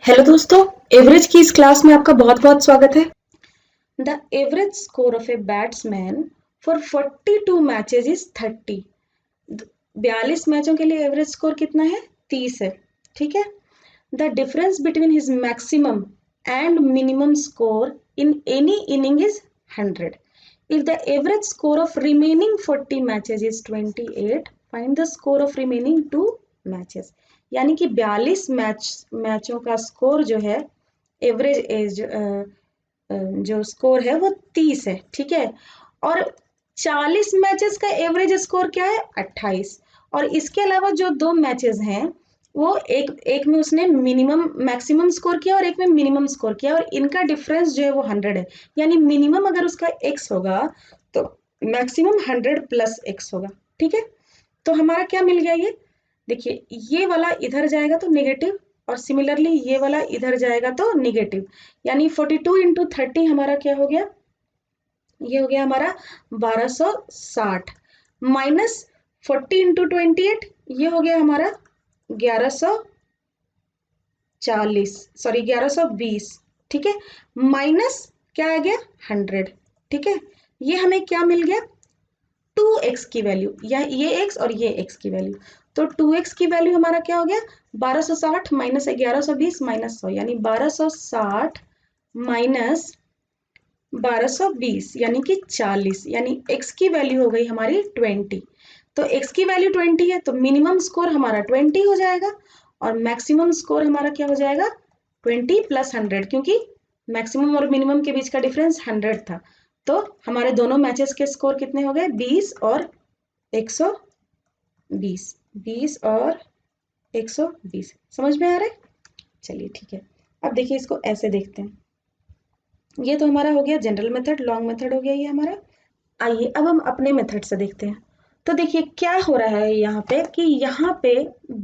Hello दोस्तों, average की इस क्लास में आपका बहुत बहुत स्वागत है। The average score of a batsman for 42 matches is 30। 42 मैचों के लिए एवरेज स्कोर कितना है? 30 है। ठीक है। The difference between his maximum and minimum score in any inning is 100। If the average score of remaining 40 matches is 28, find the score of remaining 2 matches। यानी कि 42 मैचों का स्कोर जो है, एवरेज एज जो स्कोर है वो 30 है। ठीक है। और 40 मैचेस का एवरेज स्कोर क्या है? 28। और इसके अलावा जो दो मैचेस हैं वो एक में उसने मिनिमम मैक्सिमम स्कोर किया और एक में मिनिमम स्कोर किया, और इनका डिफरेंस जो है वो 100 है। यानी मिनिमम अगर उसका x होगा तो मैक्सिमम 100 प्लस x होगा। ठीक है। तो हमारा क्या मिल गया? ये देखिए, ये वाला इधर जाएगा तो नेगेटिव, और सिमिलरली ये वाला इधर जाएगा तो नेगेटिव। यानी 42 इंटू 30 हमारा क्या हो गया? ये हो गया हमारा 1260 माइनस 40 इंटू 28, ये हो गया हमारा 1140, सॉरी 1120। ठीक है। माइनस क्या आ गया? 100। ठीक है। ये हमें क्या मिल गया? 2x की वैल्यू, या ये x और ये x की वैल्यू। तो 2x की वैल्यू हमारा क्या हो गया? 1260 माइनस 1120 माइनस 100, यानी 1260 माइनस 1220 यानी कि 40, यानी x की वैल्यू हो गई हमारी 20। तो x की वैल्यू 20 है तो मिनिमम स्कोर हमारा 20 हो जाएगा, और मैक्सिमम स्कोर हमारा क्या हो जाएगा? 20 प्लस 100, क्योंकि मैक्सिमम और मिनिमम के बीच का डिफरेंस 100 था। तो हमारे दोनों मैचेस के स्कोर कितने हो गए? 20 और 120। 20 और 120 समझ में आ रहा है? चलिए ठीक है। अब देखिए, इसको ऐसे देखते हैं। ये तो हमारा हो गया जनरल मेथड, लॉन्ग मेथड हो गया ये हमारा। आइए अब हम अपने मेथड से देखते हैं। तो देखिए क्या हो रहा है यहाँ पे, कि यहाँ पे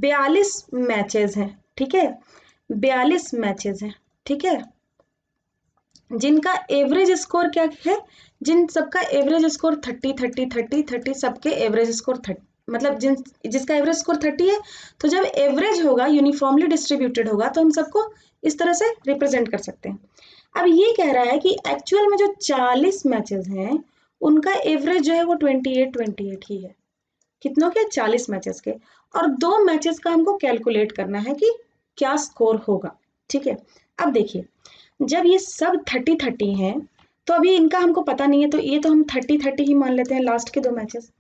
42 मैचेस हैं। ठीक है। 42 मैचेस हैं। ठीक है। जिनका एवरेज स्कोर क्या है? जिन सबका एवरेज स्कोर 30 30 30 30, सबके एवरेज स्कोर 30, मतलब जिसका एवरेज स्कोर 30 है, तो जब एवरेज होगा, यूनिफॉर्मली डिस्ट्रीब्यूटेड होगा, तो हम सबको इस तरह से रिप्रेजेंट कर सकते हैं। अब ये कह रहा है कि एक्चुअल में जो 40 मैचेस हैं उनका एवरेज जो है वो 28 ही है। कितनों के? 40 मैचेस के। और दो मैचेस का हमको कैलकुलेट करना है कि क्या स्कोर होगा। ठीक है। अब देखिए, जब ये सब 30 हैं तो अभी इनका हमको पता नहीं है, तो ये तो हम 30 ही मान लेते हैं, लास्ट के दो मैचेस।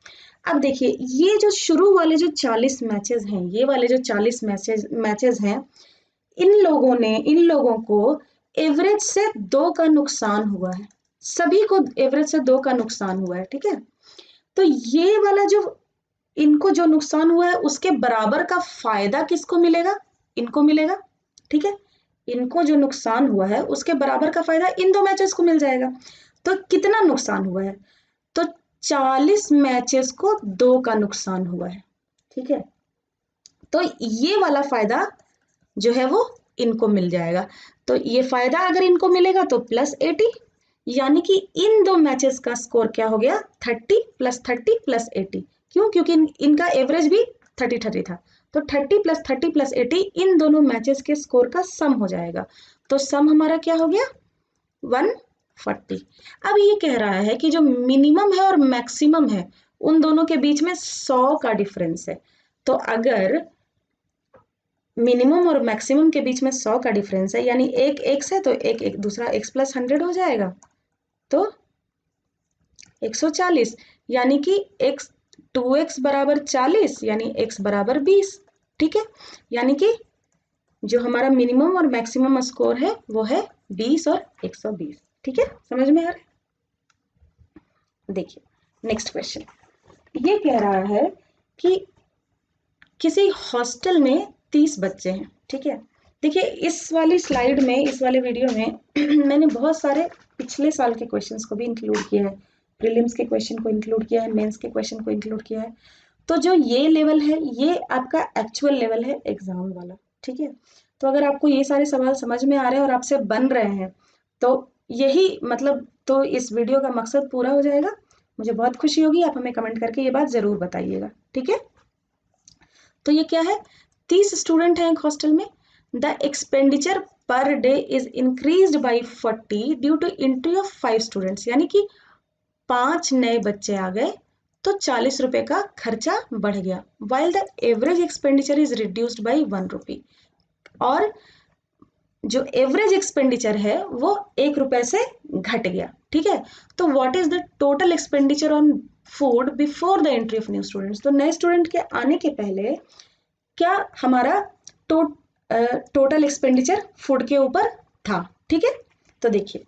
अब देखिए, ये जो शुरू वाले जो 40 मैचेस हैं, ये वाले जो 40 मैचेस हैं, इन लोगों को एवरेज से 2 का नुकसान हुआ है। सभी को एवरेज से 2 का नुकसान हुआ है। ठीक है। तो ये वाला जो इनको जो नुकसान हुआ है उसके बराबर का फायदा किसको मिलेगा? इनको मिलेगा। ठीक है। इनको जो नुकसान हुआ है उसके बराबर का फायदा इन दो मैचेस को मिल जाएगा। तो कितना नुकसान हुआ है? तो 40 मैचेस को 2 का नुकसान हुआ है। ठीक है। तो ये वाला फायदा जो है वो इनको मिल जाएगा। तो ये फायदा अगर इनको मिलेगा तो +80, यानी कि इन दो मैचेस का स्कोर क्या हो गया? 30 प्लस 30 प्लस 80। क्यों? क्योंकि इनका एवरेज भी 30 था। तो 30 प्लस 30 प्लस 80 इन दोनों मैचेस के स्कोर का सम हो जाएगा। तो सम हमारा क्या हो गया? 140। अब ये कह रहा है कि जो मिनिमम है और मैक्सिमम है उन दोनों के बीच में 100 का डिफरेंस है। तो अगर मिनिमम और मैक्सिमम के बीच में 100 का डिफरेंस है, यानी एक x है तो एक दूसरा x प्लस 100 हो जाएगा, तो 140, यानी कि x 2x बराबर 40, यानी x बराबर 20। ठीक है। यानी कि जो हमारा मिनिमम और मैक्सिमम स्कोर है वो है 20 और 120। ठीक है। समझ में आ रहा है? देखिए नेक्स्ट क्वेश्चन। ये कह रहा है कि किसी हॉस्टल में 30 बच्चे हैं। ठीक है। देखिए इस वाली स्लाइड में, इस वाले वीडियो में मैंने बहुत सारे पिछले साल के क्वेश्चंस को भी इंक्लूड किया है, प्रीलिम्स के क्वेश्चन को इंक्लूड किया है, मेंस के क्वेश्चन को इंक्लूड किया है। तो जो ये लेवल है ये आपका एक्चुअल लेवल है एग्जाम वाला। ठीक है। तो अगर आपको ये सारे सवाल समझ में आ रहे हैं और आपसे बन रहे हैं तो यही मतलब, तो इस वीडियो का मकसद पूरा हो जाएगा। मुझे बहुत खुशी होगी, आप हमें कमेंट करके ये बात जरूर बताइएगा। ठीक है। तो ये क्या है? 30 स्टूडेंट हैं एक हॉस्टल में। The expenditure per day is increased by 40 due to entry of 5 students, यानी कि 5 नए बच्चे आ गए तो 40 रुपए का खर्चा बढ़ गया। While the average expenditure is reduced by 1 रुपी, और जो एवरेज एक्सपेंडिचर है वो 1 रुपए से घट गया। ठीक है, तो what is the total expenditure on food before the entry of new students, तो नए स्टूडेंट के आने के पहले क्या हमारा टोटल एक्सपेंडिचर फूड के ऊपर था। ठीक है, तो देखिए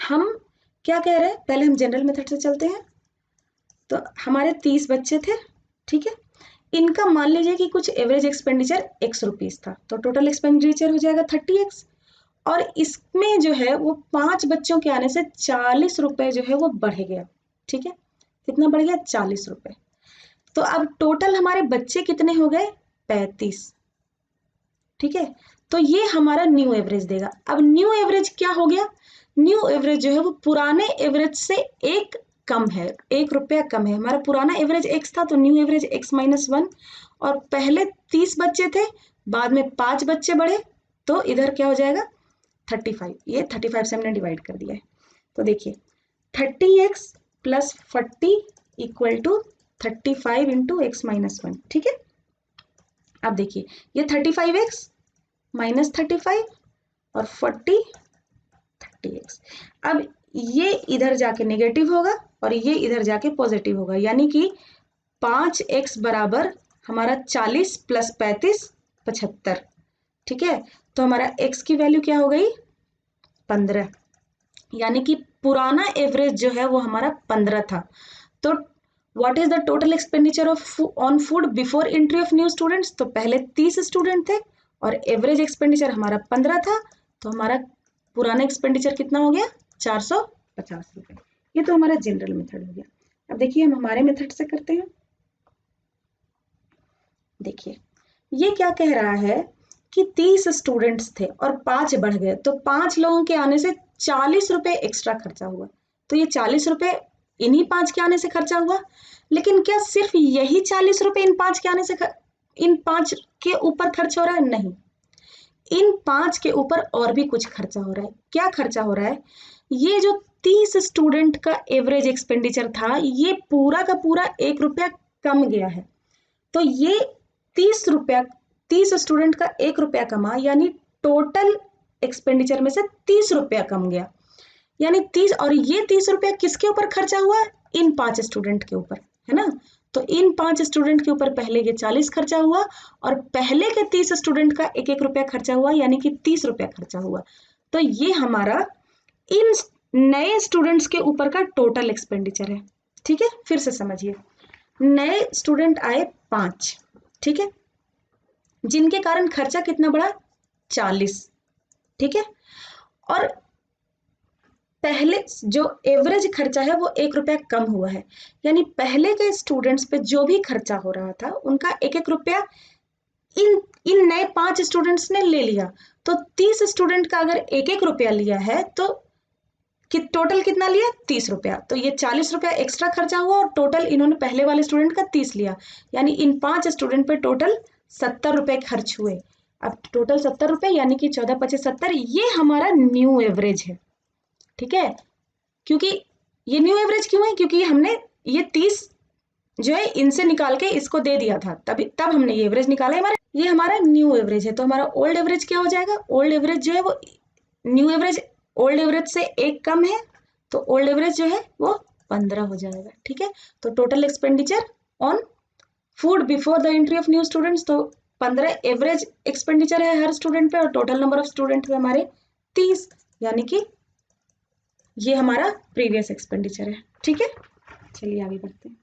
हम क्या कह रहे हैं, पहले हम जनरल मेथड से चलते हैं। तो हमारे 30 बच्चे थे, ठीक है, इनका मान लीजिए कि कुछ एवरेज एक्सपेंडिचर ₹X था, तो टोटल एक्सपेंडिचर हो जाएगा 30X, और इसमें जो है वो 5 बच्चों के आने से 40 रुपए जो है वो बढ़ गया। ठीक है, कितना बढ़ गया, 40 रुपए। तो अब टोटल हमारे बच्चे कितने हो गए, 35। ठीक है, तो ये हमारा न्यू एवरेज देगा। अब न्यू एवरेज क्या हो गया, न्यू एवरेज जो है वो पुराने एवरेज से एक कम है, 1 रुपया कम है। हमारा पुराना एवरेज X था, तो न्यू एवरेज X-1, और पहले 30 बच्चे थे, बाद में 5 बच्चे बढ़े, तो इधर क्या हो जाएगा 35, ये 35 से हमने डिवाइड कर दिया है। तो देखिए 30X + 40 = 35 × X-1। ठीक है, अब देखिए ये 35X - 35 और 30X। अब ये इधर जाके नेगेटिव होगा और ये इधर जाके पॉजिटिव होगा, यानी कि 5X बराबर हमारा 40 + 35 75। ठीक है, तो हमारा X की वैल्यू क्या हो गई, 15, यानी कि पुराना एवरेज जो है वो हमारा 15 था। तो what is the total expenditure on food before entry of new students, तो पहले 30 स्टूडेंट थे और एवरेज एक्सपेंडिचर हमारा 15 था, तो हमारा पुराना एक्सपेंडिचर कितना हो गया, 450 रुपए। ये तो हमारा जनरल मेथड हो गया। अब देखिए हम हमारे मेथड से करते हैं। देखिए ये क्या कह रहा है कि 30 स्टूडेंट्स थे और 5 बढ़ गए, तो 5 लोगों के आने से 40 रुपए एक्स्ट्रा खर्चा हुआ। तो ये 40 रुपए इन्हीं 5 के आने से खर्चा हुआ, लेकिन क्या सिर्फ यही 40 रुपए इन 5 के आने से इन 5 के ऊपर खर्च हो रहा है, नहीं, इन 5 के ऊपर और भी कुछ खर्चा हो रहा है। क्या खर्चा हो रहा है, ये जो 30 स्टूडेंट का एवरेज एक्सपेंडिचर था, ये पूरा का पूरा 1 रुपया कम गया है। तो ये 30 स्टूडेंट का 1 रुपया कमा, यानी टोटल एक्सपेंडिचर में से 30 रुपया कम गया, यानी 30, और ये 30 रुपया किसके ऊपर खर्चा हुआ, इन 5 स्टूडेंट के ऊपर, है ना। तो इन 5 स्टूडेंट के ऊपर पहले ये 40 खर्चा हुआ और पहले के 30 स्टूडेंट का 1-1 रुपया खर्चा हुआ, यानी कि 30 रुपया खर्चा हुआ। तो ये हमारा इन नए स्टूडेंट्स के ऊपर का टोटल एक्सपेंडिचर है। ठीक है, फिर से समझिए, नए स्टूडेंट आए 5, ठीक है, जिनके कारण खर्चा कितना बढ़ा, 40। ठीक है, और पहले जो एवरेज खर्चा है वो 1 रुपया कम हुआ है, यानी पहले के स्टूडेंट्स पे जो भी खर्चा हो रहा था उनका 1-1 रुपया इन नए 5 स्टूडेंट्स ने ले लिया। तो 30 स्टूडेंट का अगर 1-1 रुपया लिया है तो टोटल कितना लिया, 30 रुपया। तो ये 40 रुपया एक्स्ट्रा खर्चा हुआ और टोटल इन्होंने पहले वाले स्टूडेंट का 30 लिया, यानी इन 5 स्टूडेंट पे टोटल 70 रुपए खर्च हुए। अब टोटल 70 रुपए, यानी कि 14×5 = 70, ये हमारा न्यू एवरेज है। ठीक है, क्योंकि ये न्यू एवरेज क्यों है, क्योंकि हमने ये 30 जो है इनसे निकाल के इसको दे दिया था, तब हमने ये एवरेज निकाला है, ये हमारा न्यू एवरेज है। तो हमारा ओल्ड एवरेज क्या हो जाएगा, ओल्ड एवरेज जो है वो न्यू एवरेज ओल्ड एवरेज से 1 कम है, तो ओल्ड एवरेज जो है वो 15 हो जाएगा। ठीक है, तो total expenditure on food before the entry of new students, तो 15 एवरेज एक्सपेंडिचर है हर स्टूडेंट पे, और टोटल नंबर ऑफ स्टूडेंट है हमारे 30, यानी कि ये हमारा प्रीवियस एक्सपेंडिचर है। ठीक है, चलिए आगे बढ़ते हैं।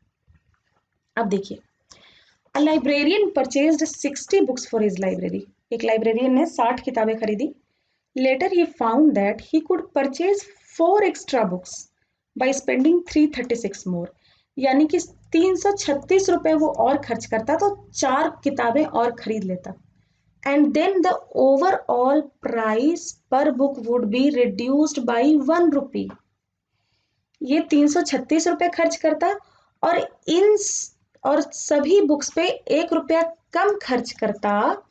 अब देखिए, अ librarian purchased 60 books for his library, एक लाइब्रेरियन ने 60 किताबें खरीदी। Later he found that he could purchase 4 extra books by spending 336 more, यानी कि 336 रुपए वो और खर्च करता तो 4 किताबें और खरीद लेता। And then the overall price per book would be reduced by 1 rupee. ये 336 रुपए खर्च करता और सभी बुक्स पे 1 रुपया कम खर्च करता,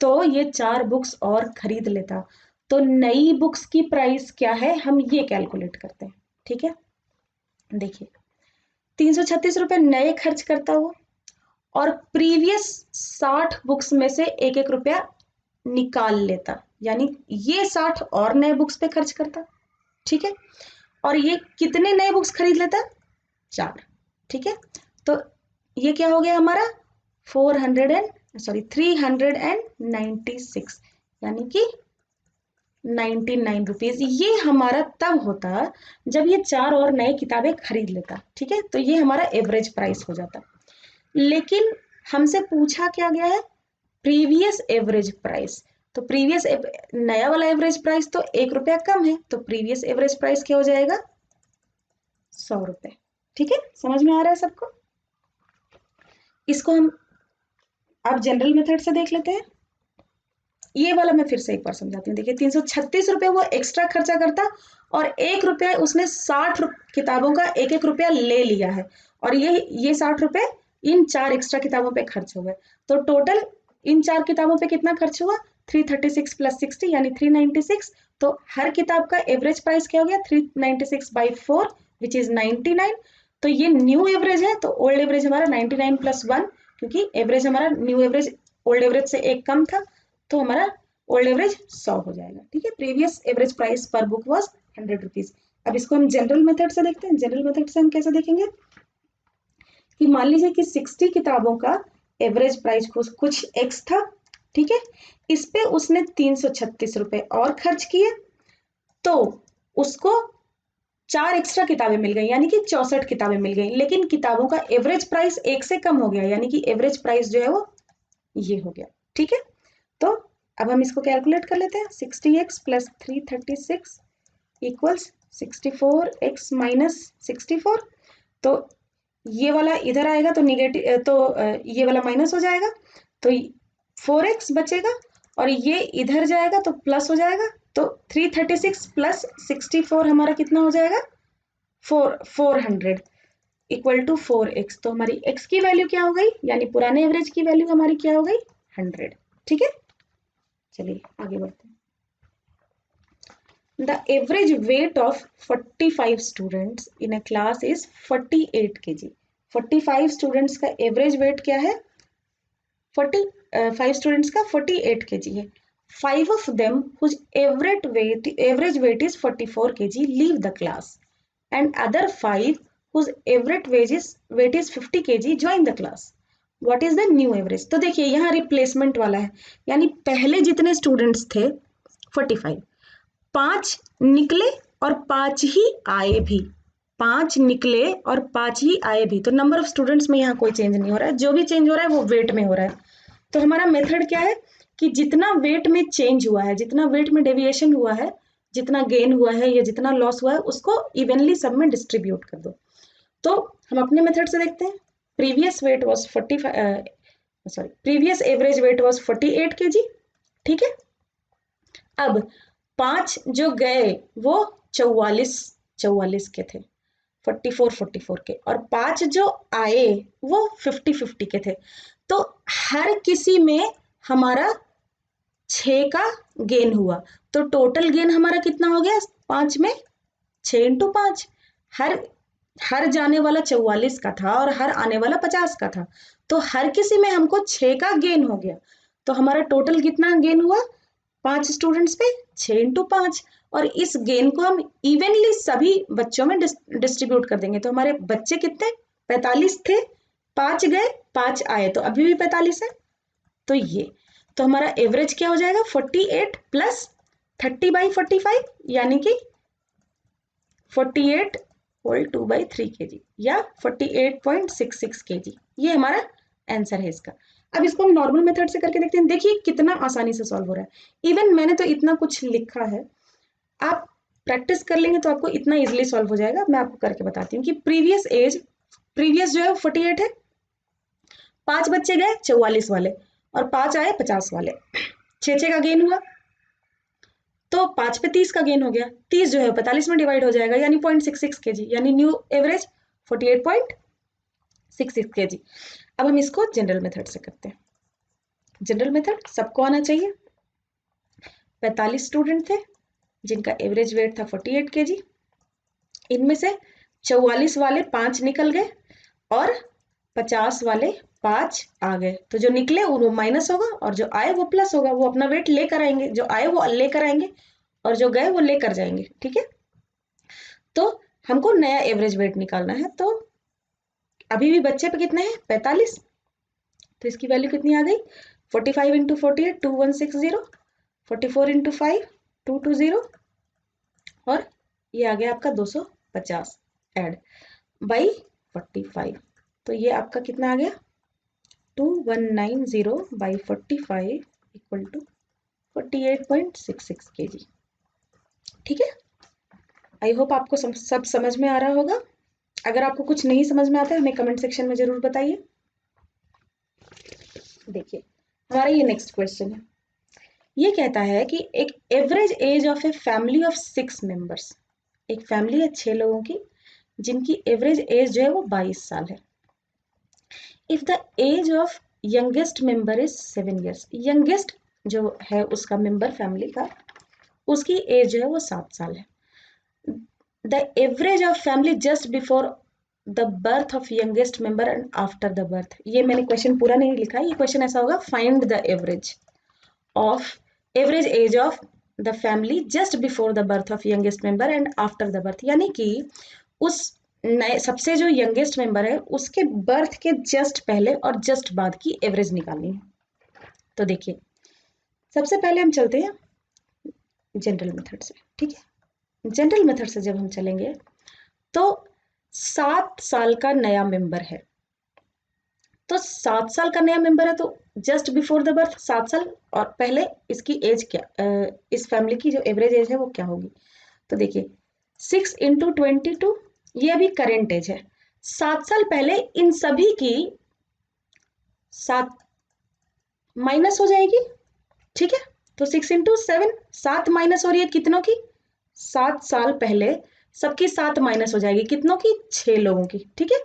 तो ये 4 बुक्स और खरीद लेता। तो नई बुक्स की प्राइस क्या है, हम ये कैलकुलेट करते हैं। ठीक है, देखिए 336 रुपए नए खर्च करता वो, और प्रीवियस 60 बुक्स में से एक एक रुपया निकाल लेता, यानी ये 60 और नए बुक्स पे खर्च करता। ठीक है, और ये कितने नए बुक्स खरीद लेता, 4। ठीक है, तो ये क्या हो गया हमारा 396, यानी कि 99 रुपीज। ये हमारा तब होता जब ये 4 और नए किताबें खरीद लेता। ठीक है, तो ये हमारा एवरेज प्राइस हो जाता। लेकिन हमसे पूछा क्या गया है, प्रीवियस एवरेज प्राइस। तो प्रीवियस नया वाला एवरेज प्राइस तो 1 रुपया कम है, तो प्रीवियस एवरेज प्राइस क्या हो जाएगा, 100 रुपए। ठीक है, समझ में आ रहा है सबको। इसको हम अब जनरल मेथड से देख लेते हैं। ये वाला मैं फिर से एक बार समझाती हूँ। देखिए 336 रुपए वो एक्स्ट्रा खर्चा करता, और 1 रुपया उसने 60 किताबों का एक एक रुपया ले लिया है, और ये 60 रुपए इन 4 एक्स्ट्रा किताबों पे खर्च हो गए। तो टोटल इन 4 किताबों पे कितना खर्च हुआ, 336 प्लस 60 यानी 396। तो हर किताब का एवरेज प्राइस क्या हो गया, 396/4 विच इज 99। तो ये न्यू एवरेज है, तो ओल्ड एवरेज हमारा 99 प्लस 1, क्योंकि एवरेज हमारा न्यू एवरेज ओल्ड एवरेज से एक कम था, तो हमारा ओल्ड एवरेज 100 हो जाएगा। ठीक है, प्रीवियस एवरेज प्राइस पर बुक वॉज 100 रुपीज। अब इसको हम जनरल मेथड से देखते हैं। जनरल मेथड से हम कैसे देखेंगे कि मान लीजिए कि 60 किताबों का एवरेज प्राइस कुछ एक्स था। ठीक है, इस पे उसने 336 रुपए और खर्च किए, तो उसको 4 एक्स्ट्रा किताबें मिल गई, यानी कि 64 किताबें मिल गई। लेकिन किताबों का एवरेज प्राइस 1 से कम हो गया, यानी कि एवरेज प्राइस जो है वो ये हो गया। ठीक है, तो अब हम इसको कैलकुलेट कर लेते हैं। 60x plus 336 equals 64x minus 64। तो ये वाला इधर आएगा तो निगेटिव, तो ये वाला माइनस हो जाएगा, तो 4x बचेगा, और ये इधर जाएगा तो प्लस हो जाएगा। तो 336 प्लस 64 हमारा कितना हो जाएगा, 400 इक्वल टू 4x। तो हमारी x की वैल्यू क्या हो गई, यानी पुराने एवरेज की वैल्यू हमारी क्या हो गई, 100। ठीक है, चलिए आगे बढ़ते हैं। The average weight of 45 students in a class is 48 kg. 45 students का एवरेज वेट क्या है, 45 स्टूडेंट्स का 48 kg है। 5 of them whose average weight is 44 kg leave the class, and other 5 whose average weight is 50 kg join the class. What is the new average? तो देखिए यहाँ replacement वाला है, यानी पहले जितने स्टूडेंट्स थे 45, 5 निकले और 5 ही आए भी, 5 निकले और 5 ही आए भी। तो नंबर ऑफ स्टूडेंट्स में यहाँ कोई चेंज नहीं हो रहा है, जो भी चेंज हो रहा है वो वेट में हो रहा है। तो हमारा मेथड क्या है कि जितना वेट में चेंज हुआ है, जितना वेट में डेविएशन हुआ है, जितना गेन हुआ है या जितना लॉस हुआ है, उसको इवनली सब में डिस्ट्रीब्यूट कर दो। तो हम अपने मेथड से देखते हैं। Previous wait was 45, previous average weight was 48 kg। ठीक है, अब 5 जो गए वो 44 के थे, 44 के, और 5 जो आए वो 50 के थे। तो हर किसी में हमारा 6 का गेन हुआ। तो टोटल गेन हमारा कितना हो गया 5 में, 6 इंटू 5। हर जाने वाला 44 का था और हर आने वाला 50 का था, तो हर किसी में हमको 6 का गेन हो गया। तो हमारा टोटल कितना गेन हुआ 5 स्टूडेंट्स पे, 6 इंटू 5। और इस गेन को हम इवनली सभी बच्चों में डिस्ट्रीब्यूट कर देंगे। तो हमारे बच्चे कितने 45 थे, 5 गए 5 आए, तो अभी भी 45 है। तो ये तो हमारा एवरेज क्या हो जाएगा 48 प्लस 30/45, यानी कि 48 होल 2/3 kg या 48.66 kg। ये हमारा आंसर है इसका। अब इसको हम नॉर्मल मेथड से करके देखते हैं। देखिए कितना आसानी से सॉल्व हो रहा है। इवन मैंने तो इतना कुछ लिखा है, आप प्रैक्टिस कर लेंगे तो आपको इतना इजीली सॉल्व हो जाएगा। मैं आपको करके बताती हूँ कि प्रीवियस जो है 48 है, 5 बच्चे गए 44 वाले और 5 आए 50 वाले, 6 का गेन हुआ, तो 5 पे 30 का गेन हो गया। 30 जो है 45 में डिवाइड हो जाएगा, यानी 0.66 kg, यानी न्यू एवरेज 48.66 kg। अब हम इसको जनरल मेथड से करते हैं। जनरल मेथड सबको आना चाहिए। 45 स्टूडेंट थे जिनका एवरेज वेट था 48 kg। इनमें से 44 वाले 5 निकल गए और 50 वाले 5 आ गए। तो जो निकले वो माइनस होगा और जो आए वो प्लस होगा। वो अपना वेट लेकर आएंगे, जो आए वो लेकर आएंगे और जो गए वो लेकर जाएंगे। ठीक है, तो हमको नया एवरेज वेट निकालना है। तो अभी भी बच्चे पे कितने हैं 45, तो इसकी वैल्यू कितनी आ गई 45 इंटू 48 2160, 44 इंटू 5 220 और ये आ गया आपका 250 ऐड बाई 45। तो ये आपका कितना आ गया 2190 बाई 45 इक्वल टू 48.66 kg। ठीक है, आई होप आपको सब समझ में आ रहा होगा। अगर आपको कुछ नहीं समझ में आता है हमें कमेंट सेक्शन में जरूर बताइए। देखिए हमारा ये नेक्स्ट क्वेश्चन है। ये कहता है कि एक average age of a family of 6 members, एक फैमिली है 6 लोगों की जिनकी एवरेज एज जो है वो 22 साल है। If the age of youngest member is 7 years, youngest जो है उसका मेंबर फैमिली का, उसकी एज जो है वो 7 साल है। The average of family just before the birth of youngest member and after the birth. ये मैंने क्वेश्चन पूरा नहीं लिखा है, ये क्वेश्चन ऐसा होगा find the average of average age of the family just before the birth of youngest member and after the birth, यानी कि उस नए सबसे जो यंगेस्ट मेंबर है उसके बर्थ के जस्ट पहले और जस्ट बाद की एवरेज निकालनी है। तो देखिए सबसे पहले हम चलते हैं जनरल मेथड से। ठीक है, जनरल मेथड से जब हम चलेंगे तो 7 साल का नया मेंबर है, तो 7 साल का नया मेंबर है तो जस्ट बिफोर द बर्थ 7 साल और पहले इसकी एज क्या, इस फैमिली की जो एवरेज एज है वो क्या होगी। तो देखिए 6 इंटू 22, ये अभी करेंट एज है। 7 साल पहले इन सभी की 7 माइनस हो जाएगी। ठीक है, तो 6 इंटू 7 7 माइनस हो रही है कितनों की 7 साल पहले सबकी 7 माइनस हो जाएगी कितनों की 6 लोगों की। ठीक है,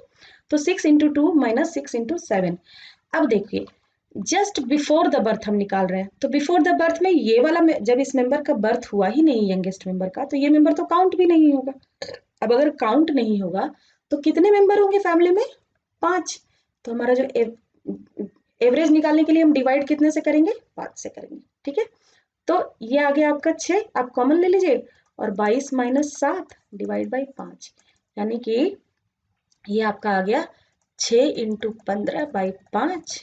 तो 6 इंटू 2 माइनस 6 इंटू 7। अब देखिए जस्ट बिफोर द बर्थ हम निकाल रहे हैं, तो बिफोर द बर्थ में ये वाला जब इस मेंबर का बर्थ हुआ ही नहीं यंगेस्ट मेंबर का, तो ये मेंबर तो काउंट भी नहीं होगा। अब अगर काउंट नहीं होगा तो कितने मेंबर होंगे फैमिली में 5। तो हमारा जो एवरेज निकालने के लिए हम डिवाइड कितने से करेंगे 5 से करेंगे। ठीक है, तो ये आ गया आपका 6, आप कॉमन ले लीजिए और 22 माइनस 7 डिवाइड बाई 5, यानी कि ये आपका आ गया 6 इंटू 15 बाई 5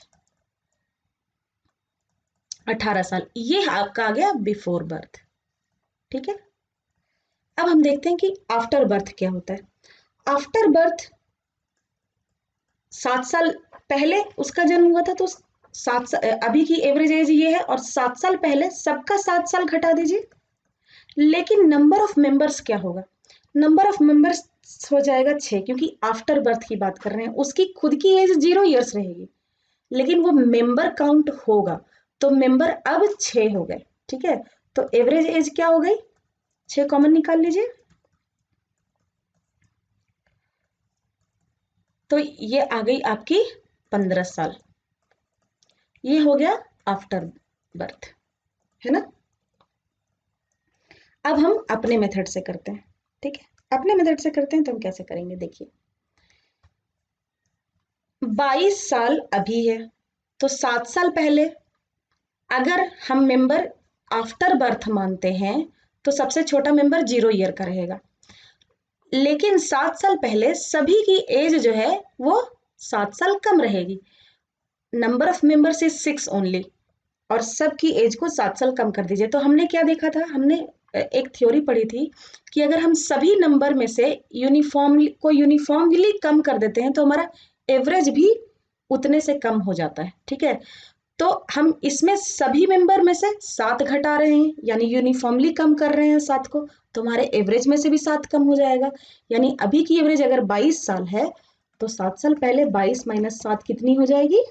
18 साल। ये आपका आ गया बिफोर बर्थ। ठीक है, अब हम देखते हैं कि आफ्टर बर्थ क्या होता है। आफ्टर बर्थ 7 साल पहले उसका जन्म हुआ था तो 7 साल अभी की एवरेज एज ये है और 7 साल पहले सबका 7 साल घटा दीजिए। लेकिन नंबर ऑफ मेंबर्स क्या होगा, नंबर ऑफ मेंबर्स हो जाएगा 6, क्योंकि आफ्टर बर्थ की बात कर रहे हैं। उसकी खुद की एज 0 years रहेगी लेकिन वो मेंबर काउंट होगा, तो मेंबर अब 6 हो गए। ठीक है, तो एवरेज एज क्या हो गई 6 कॉमन निकाल लीजिए, तो ये आ गई आपकी 15 साल। ये हो गया आफ्टर बर्थ, है ना। अब हम अपने मेथड से करते हैं। ठीक है, अपने मेथड से करते हैं तो हम कैसे करेंगे, देखिए 22 साल अभी है तो 7 साल पहले अगर हम मेंबर आफ्टर बर्थ मानते हैं तो सबसे छोटा मेंबर 0 year का रहेगा। लेकिन 7 साल पहले सभी की एज जो है वो 7 साल कम रहेगी। Number of members is 6 only और सबकी एज को 7 साल कम कर दीजिए। तो हमने क्या देखा था, हमने एक थ्योरी पढ़ी थी कि अगर हम सभी नंबर में से यूनिफॉर्मली कम कर देते हैं तो हमारा एवरेज भी उतने से कम हो जाता है। ठीक है, तो हम इसमें सभी मेंबर में से 7 घटा रहे हैं यानी यूनिफॉर्मली कम कर रहे हैं 7 को, तो हमारे एवरेज में से भी 7 कम हो जाएगा। यानी अभी की एवरेज अगर 22 साल है तो 7 साल पहले 22 माइनस 7 कितनी हो जाएगी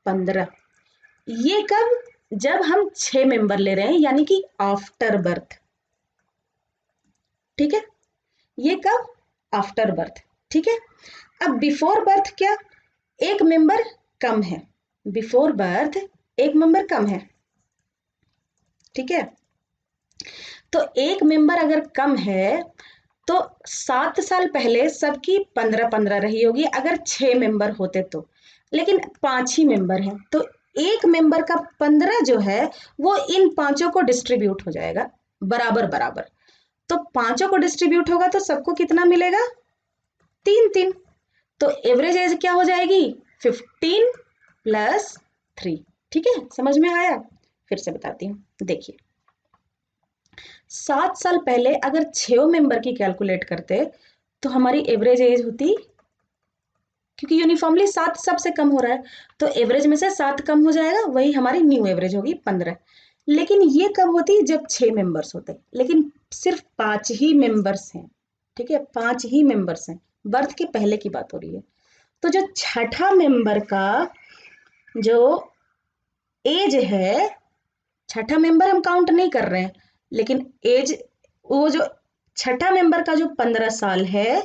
15। ये कब, जब हम 6 मेंबर ले रहे हैं यानी कि आफ्टर बर्थ। ठीक है, ये कब आफ्टर बर्थ। ठीक है, अब बिफोर बर्थ क्या, एक मेंबर कम है। बिफोर बर्थ एक मेंबर कम है, ठीक है। तो एक मेंबर अगर कम है तो 7 साल पहले सबकी 15-15 रही होगी अगर 6 मेंबर होते तो, लेकिन 5 ही मेंबर हैं तो एक मेंबर का 15 जो है वो इन पांचों को डिस्ट्रीब्यूट हो जाएगा बराबर बराबर। तो पांचों को डिस्ट्रीब्यूट होगा तो सबको कितना मिलेगा? 3-3। तो एवरेज एज क्या हो जाएगी? 15 + 3। ठीक है, समझ में आया? फिर से बताती हूँ, देखिए 7 साल पहले अगर 6 मेंबर की कैलकुलेट करते तो हमारी एवरेज एज होती, क्योंकि यूनिफॉर्मली 7 सबसे कम हो रहा है तो एवरेज में से 7 कम हो जाएगा, वही हमारी न्यू एवरेज होगी 15। लेकिन ये कब होती? जब 6 मेंबर्स होते, लेकिन सिर्फ 5 ही मेंबर्स हैं, ठीक है, 5 ही मेंबर्स हैं, बर्थ के पहले की बात हो रही है। तो जो छठा मेंबर का जो एज है, छठा मेंबर हम काउंट नहीं कर रहे हैं, लेकिन एज वो जो छठा मेंबर का जो 15 साल है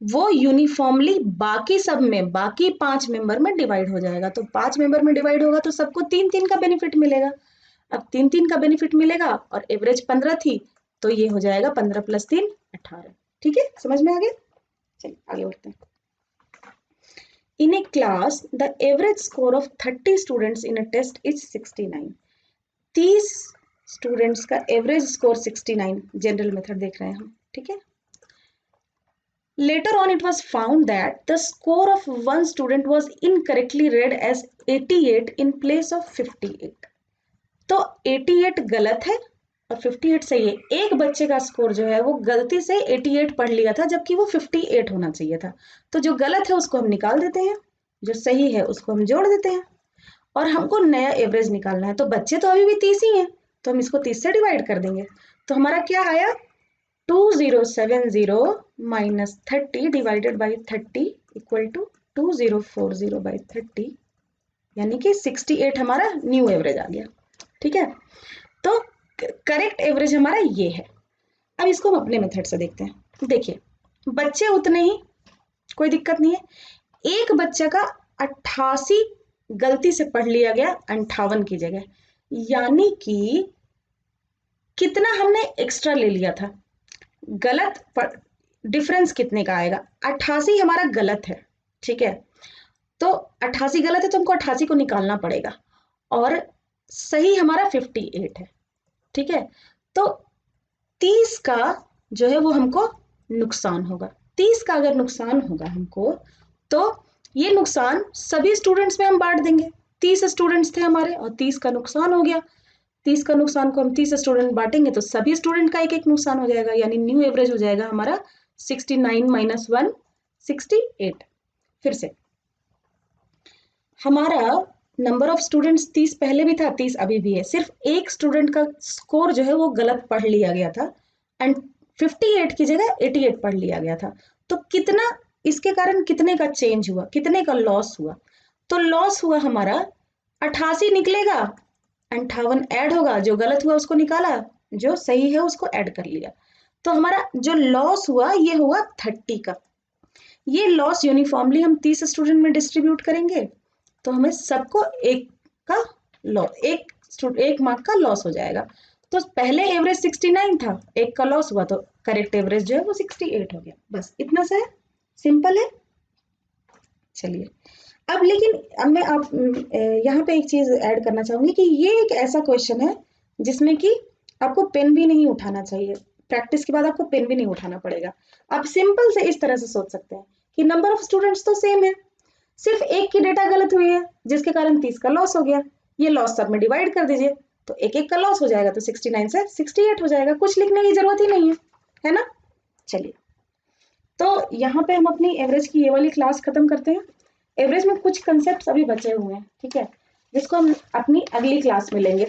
वो यूनिफॉर्मली बाकी सब में, बाकी 5 मेंबर में डिवाइड हो जाएगा। तो 5 मेंबर में डिवाइड होगा तो सबको 3-3 का बेनिफिट मिलेगा। अब 3-3 का बेनिफिट मिलेगा और एवरेज 15 थी तो ये हो जाएगा 15 + 3 18। ठीक है, समझ में आ गया? चलिए आगे बढ़ते हैं। In a class, the average score of 30 students in a test is 69. 30 students का एवरेज स्कोर 69, जनरल मेथड देख रहे हैं हम, ठीक है। Later on, it was found that the score of one student was incorrectly read as 88 in place of 58. तो 88 गलत है और 58 सही है। एक बच्चे का स्कोर जो है वो गलती से 88 पढ़ लिया था जबकि वो 58 होना चाहिए था। तो जो गलत है उसको हम निकाल देते हैं, जो सही है उसको हम जोड़ देते हैं और हमको नया एवरेज निकालना है। तो बच्चे तो अभी भी 30 ही हैं तो हम इसको 30 से डिवाइड कर देंगे। तो हमारा क्या आया? 2070 minus 30 divided by 30 equal to 2040 by 30, यानी कि 68 हमारा न्यू एवरेज आ गया। ठीक है, तो करेक्ट एवरेज हमारा ये है। अब इसको हम अपने मेथड से देखते हैं। देखिए बच्चे उतने ही, कोई दिक्कत नहीं है। एक बच्चा का 88 गलती से पढ़ लिया गया 58 की जगह, यानी कि कितना हमने एक्स्ट्रा ले लिया था। गलत डिफरेंस कितने का आएगा? 88 हमारा गलत है, ठीक है, तो 88 गलत है तो हमको 88 को निकालना पड़ेगा और सही हमारा 58 है, ठीक है। तो 30 का जो है वो हमको नुकसान होगा। 30 का अगर नुकसान होगा हमको तो ये नुकसान सभी स्टूडेंट्स में हम बांट देंगे। 30 स्टूडेंट्स थे हमारे और 30 का नुकसान हो गया। 30 का नुकसान को हम 30 स्टूडेंट बांटेंगे तो सभी स्टूडेंट का एक एक नुकसान हो जाएगा, यानी न्यू एवरेज हो जाएगा हमारा 69 माइनस 1 68। फिर से हमारा नंबर ऑफ स्टूडेंट्स 30 पहले भी था, 30 अभी भी है, सिर्फ एक स्टूडेंट का स्कोर जो है वो गलत पढ़ लिया गया था एंड 58 की जगह 88 पढ़ लिया गया था। तो कितना इसके कारण कितने का चेंज हुआ, कितने का लॉस हुआ? तो लॉस हुआ हमारा 88 निकलेगा, 58 ऐड होगा, जो गलत हुआ उसको निकाला, जो सही है उसको ऐड कर लिया। तो हमारा जो लॉस हुआ ये हुआ 30 का। ये लॉस यूनिफॉर्मली हम 30 स्टूडेंट में डिस्ट्रीब्यूट करेंगे तो हमें सबको एक का लॉस, एक मार्क का लॉस हो जाएगा। तो पहले एवरेज 69 था, एक का लॉस हुआ तो करेक्ट एवरेज जो है वो 68 हो गया। बस इतना सा है, सिंपल है। चलिए अब लेकिन अब मैं आप यहाँ पे एक चीज ऐड करना चाहूंगी कि ये एक ऐसा क्वेश्चन है जिसमें कि आपको पेन भी नहीं उठाना चाहिए। प्रैक्टिस के बाद आपको पेन भी नहीं उठाना पड़ेगा। आप सिंपल से इस तरह से सोच सकते हैं कि नंबर ऑफ स्टूडेंट्स तो सेम है, सिर्फ एक की डेटा गलत हुई है जिसके कारण 30 का लॉस हो गया। ये लॉस सब में डिवाइड कर दीजिए तो एक एक का लॉस हो जाएगा, तो 69 से 68 हो जाएगा। कुछ लिखने की जरूरत ही नहीं है ना। चलिए तो यहाँ पे हम अपनी एवरेज की ये वाली क्लास खत्म करते हैं। एवरेज में कुछ कंसेप्ट अभी बचे हुए हैं, ठीक है, जिसको हम अपनी अगली क्लास में लेंगे।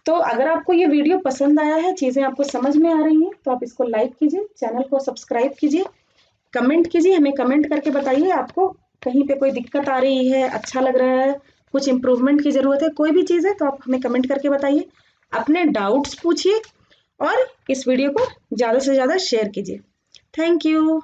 तो अगर आपको ये वीडियो पसंद आया है, चीजें आपको समझ में आ रही हैं, तो आप इसको लाइक कीजिए, चैनल को सब्सक्राइब कीजिए, कमेंट कीजिए, हमें कमेंट करके बताइए आपको कहीं पे कोई दिक्कत आ रही है, अच्छा लग रहा है, कुछ इम्प्रूवमेंट की जरूरत है, कोई भी चीज़ है तो आप हमें कमेंट करके बताइए, अपने डाउट्स पूछिए और इस वीडियो को ज़्यादा से ज़्यादा शेयर कीजिए। Thank you.